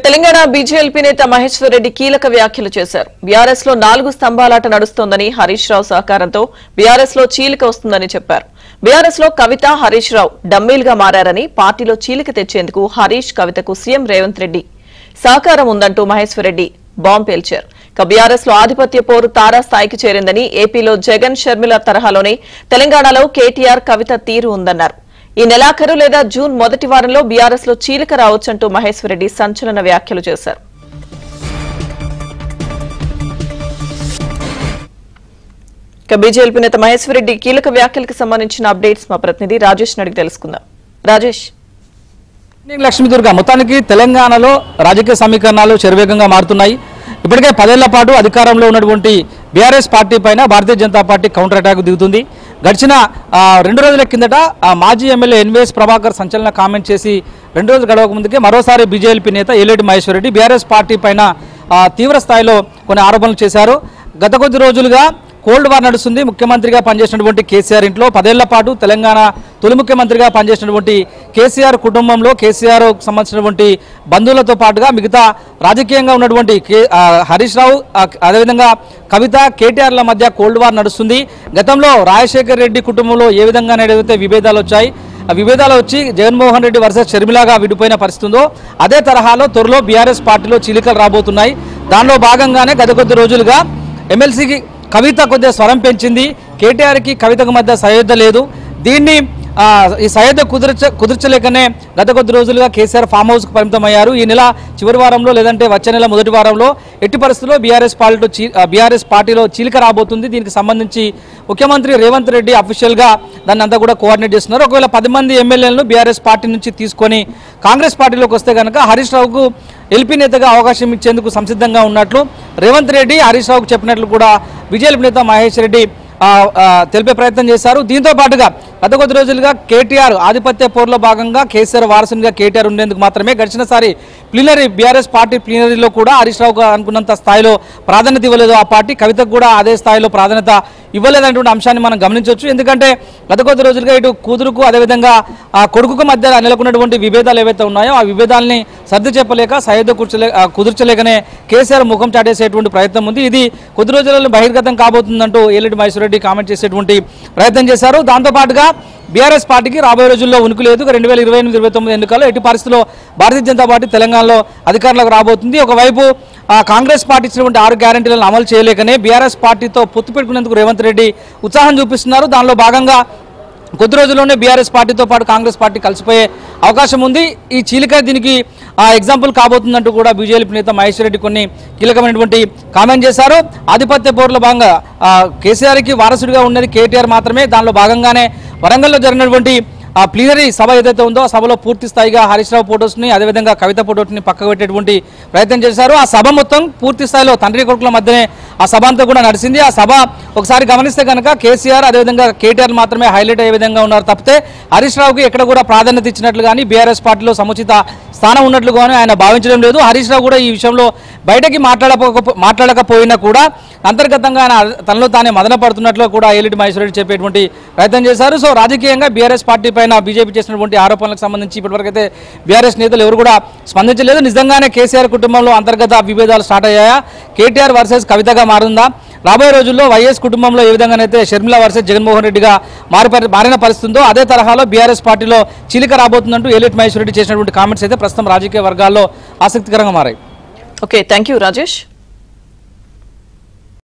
Telangana BJP నేత మహేశ్వర్ రెడ్డి కీలక వ్యాఖ్యలు చేశారు. బీఆర్ఎస్ లో 4 స్తంభాలాట నడుస్తోందని హరీష్ రావు సహకారంతో బీఆర్ఎస్ లో చీలిక వస్తుందని చెప్పారు. బీఆర్ఎస్ లో కవిత, హరీష్ రావు డమ్మీలుగా మారారని, పార్టీలో చీలిక తెచ్చేందుకు హరీష్, కవితకు సీఎం రేవంత్ రెడ్డి సహకారం ఉందంటూ మహేశ్వర్ రెడ్డి బాంబు పేల్చారు. బీఆర్ఎస్ లో ఆధిపత్య పోరు తారాస్థాయికి చేరిందని, ఏపీలో జగన్, షర్మిల తరహాలోనే తెలంగాణలో కేటీఆర్, కవిత తీరు ఉందన్నారు. ఈ నెలాఖరు లేదా జూన్ మొదటి వారంలో బీఆర్ఎస్ లో చీలిక రావచ్చంటూ మహేశ్వర్ రెడ్డి సంచలన వ్యాఖ్యలు చేశారు. బీజేపీ నేత మహేశ్వర్ రెడ్డి కీలక వ్యాఖ్యలకు సంబంధించిన అప్డేట్స్ మా ప్రతినిధి రాజేష్ అడిగి తెలుసుకుందాం. రాజేష్. లక్ష్మీదుర్గ మొత్తానికి తెలంగాణలో రాజకీయ సమీకరణాలు శరవేగంగా మారుతున్నాయి. ఇప్పటికే 10 ఏళ్ల పాటు అధికారంలో ఉన్నటువంటి బీఆర్ఎస్ పార్టీ పైన Bharatiya Janata party counter attack దిగుతుంది. గడిచిన 2 రోజుల కిందట మాజీ ఎమ్మెల్యే ఎన్వీఎస్ ప్రభాకర్ సంచలన కామెంట్ చేసి 2 రోజులు గడవక ముందుకే మరోసారి బీజేపీ నేత ఏలేటి మహేశ్వర్ రెడ్డి బీఆర్ఎస్ పార్టీ పైన తీవ్ర స్థాయిలో కొన్ని ఆరోపణలు చేశారు. గత కొద్ది రోజులుగా కోల్డ్ వార్ నడుస్తుంది. ముఖ్యమంత్రిగా పనిచేసినటువంటి కేసీఆర్ ఇంట్లో 10 ఏళ్ల పాటు తెలంగాణ తొలి ముఖ్యమంత్రిగా పనిచేసినటువంటి కేసీఆర్ కుటుంబంలో కేసీఆర్ సంబంధించినటువంటి బంధువులతో పాటుగా మిగతా రాజకీయంగా ఉన్నటువంటి హరీష్ రావు, అదేవిధంగా కవిత, కేటీఆర్ల మధ్య కోల్డ్ వార్ నడుస్తుంది. గతంలో రాజశేఖర్ రెడ్డి కుటుంబంలో ఏ విధంగా ఏదైతే విభేదాలు వచ్చాయి, ఆ విభేదాలు వచ్చి జగన్మోహన్ రెడ్డి వర్సెస్ షర్మిలాగా విడిపోయిన పరిస్థితి ఉందో అదే తరహాలో త్వరలో బీఆర్ఎస్ పార్టీలో చీలికలు రాబోతున్నాయి. దానిలో భాగంగానే గత కొద్ది రోజులుగా ఎమ్మెల్సీకి కవిత కొద్దిగా స్వరం పెంచింది. కేటీఆర్కి కవితకు మధ్య సయోధ్య లేదు. దీన్ని ఈ సయోధ్య కుదర్చలేకనే గత కొద్ది రోజులుగా కేసీఆర్ ఫామ్ హౌస్కు పరిమితమయ్యారు. ఈ నెల చివరి వారంలో లేదంటే వచ్చే నెల మొదటి వారంలో ఎట్టి పరిస్థితుల్లో బీఆర్ఎస్ పార్టీలో చీలిక రాబోతుంది. దీనికి సంబంధించి ముఖ్యమంత్రి రేవంత్ రెడ్డి అఫీషియల్గా దాన్ని అంతా కూడా కోఆర్డినేట్ చేస్తున్నారు. ఒకవేళ 10 మంది ఎమ్మెల్యేలను బీఆర్ఎస్ పార్టీ నుంచి తీసుకొని కాంగ్రెస్ పార్టీలోకి వస్తే కనుక హరీష్ రావుకు ఎల్పీ నేతగా అవకాశం ఇచ్చేందుకు సంసిద్ధంగా ఉన్నట్లు రేవంత్ రెడ్డి హరీష్ రావుకు చెప్పినట్లు కూడా బీజేపీ నేత మహేష్ రెడ్డి తెలిపే ప్రయత్నం చేశారు. దీంతో పాటుగా గత కొద్ది రోజులుగా కేటీఆర్ ఆధిపత్య పోరులో భాగంగా కేసీఆర్ వారసునిగా కేటీఆర్ ఉండేందుకు మాత్రమే గడిచినసారి ప్లీనరీ బీఆర్ఎస్ పార్టీ ప్లీనరీలో కూడా హరీష్ రావుకు అనుకున్నంత స్థాయిలో ప్రాధాన్యత ఇవ్వలేదు ఆ పార్టీ. కవితకు కూడా అదే స్థాయిలో ప్రాధాన్యత ఇవ్వలేదనేటువంటి అంశాన్ని మనం గమనించవచ్చు. ఎందుకంటే గత కొద్ది రోజులుగా ఇటు కూతురుకు అదేవిధంగా కొడుకుకు మధ్య నెలకొన్నటువంటి విభేదాలు ఏవైతే ఉన్నాయో ఆ విభేదాలని సర్ది చెప్పలేక సయోధ్య కుదుర్చలేకనే కేసీఆర్ ముఖం చాటేసేటువంటి ప్రయత్నం ఉంది. ఇది కొద్ది రోజులలో బహిర్గతం కాబోతుందంటూ ఏలేటి మహేశ్వర్ రెడ్డి కామెంట్ చేసేటువంటి ప్రయత్నం చేశారు. దాంతోపాటుగా బీఆర్ఎస్ పార్టీకి రాబోయే రోజుల్లో ఉనికి లేదు. 2028-29 ఎన్నికల్లో ఎట్టి పరిస్థితుల్లో భారతీయ జనతా పార్టీ తెలంగాణలో అధికారంలోకి రాబోతుంది. ఒకవైపు కాంగ్రెస్ పార్టీ ఇచ్చినటువంటి 6 గ్యారెంటీలను అమలు చేయలేకనే బీఆర్ఎస్ పార్టీతో పొత్తు పెట్టుకునేందుకు రేవంత్ రెడ్డి ఉత్సాహం చూపిస్తున్నారు. దానిలో భాగంగా కొద్ది రోజుల్లోనే బీఆర్ఎస్ పార్టీతో పాటు కాంగ్రెస్ పార్టీ కలిసిపోయే అవకాశం ఉంది. ఈ చీలిక దీనికి ఎగ్జాంపుల్ కాబోతుందంటూ కూడా బీజేపీ నేత మహేశ్వర్ రెడ్డి కొన్ని కీలకమైనటువంటి కామెంట్ చేశారు. ఆధిపత్య పోరులో భాగంగా కేసీఆర్కి వారసుడిగా ఉన్నది కేటీఆర్ మాత్రమే. దానిలో భాగంగానే వరంగల్లో జరిగినటువంటి ప్లీనరీ సభ ఏదైతే ఉందో ఆ సభలో పూర్తి స్థాయిగా హరీష్ రావు ఫొటోస్ని అదేవిధంగా కవిత ఫొటోస్ని పక్కకు పెట్టేటువంటి ప్రయత్నం చేశారు. ఆ సభ మొత్తం పూర్తి స్థాయిలో తండ్రి కొడుకుల మధ్యనే ఆ సభ అంతా కూడా నడిచింది. ఆ సభ ఒకసారి గమనిస్తే కనుక కేసీఆర్ అదేవిధంగా కేటీఆర్ మాత్రమే హైలైట్ అయ్యే విధంగా ఉన్నారు తప్పితే హరీష్ రావుకి ఎక్కడ కూడా ప్రాధాన్యత ఇచ్చినట్లు కానీ బీఆర్ఎస్ పార్టీలో సముచిత స్థానం ఉన్నట్లు కానీ ఆయన భావించడం లేదు. హరీష్ రావు కూడా ఈ విషయంలో బయటకి మాట్లాడకపోయినా కూడా అంతర్గతంగా ఆయన తనలో తానే మదన పడుతున్నట్లు కూడా ఏలేటి మహేశ్వర్ రెడ్డి చెప్పేటువంటి ప్రయత్నం చేశారు. సో రాజకీయంగా బీఆర్ఎస్ పార్టీ పైన బీజేపీ చేసినటువంటి ఆరోపణలకు సంబంధించి ఇప్పటివరకు అయితే బీఆర్ఎస్ నేతలు ఎవరు కూడా స్పందించలేదు. నిజంగానే కేసీఆర్ కుటుంబంలో అంతర్గత విభేదాలు స్టార్ట్ అయ్యాయా? కేటీఆర్ వర్సెస్ కవితగా మారిందా? రాబోయే రోజుల్లో వైఎస్ కుటుంబంలో ఏ విధంగానైతే షర్మిల వర్సెస్ జగన్మోహన్ రెడ్డిగా మారిన పరిస్థితి ఉందో అదే తరహాలో బీఆర్ఎస్ పార్టీలో చీలిక రాబోతుందంటూ ఏలేటి మహేశ్వర్ రెడ్డి చేసినటువంటి కామెంట్స్ అయితే ప్రస్తుతం రాజకీయ వర్గాల్లో ఆసక్తికరంగా మారాయి. Okay, thank you Rajesh.